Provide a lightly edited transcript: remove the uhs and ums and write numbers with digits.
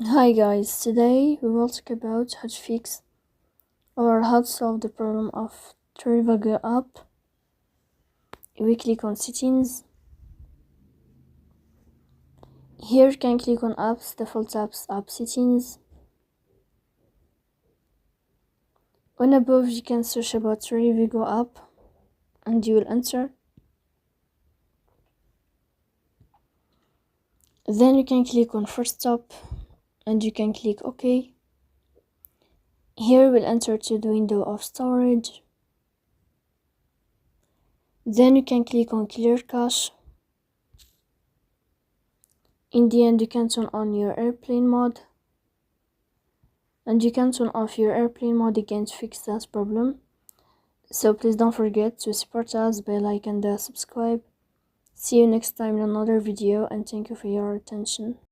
Hi guys, today we will talk about how to fix or how to solve the problem of Trivago app. We click on settings. Here you can click on apps, default apps, app settings. On above you can search about Trivago app and you will enter. Then you can click on first stop and you can click OK. Here we'll enter to the window of storage. Then you can click on clear cache. In the end you can turn on your airplane mode. And you can turn off your airplane mode again to fix that problem. So please don't forget to support us by like and subscribe. See you next time in another video and thank you for your attention.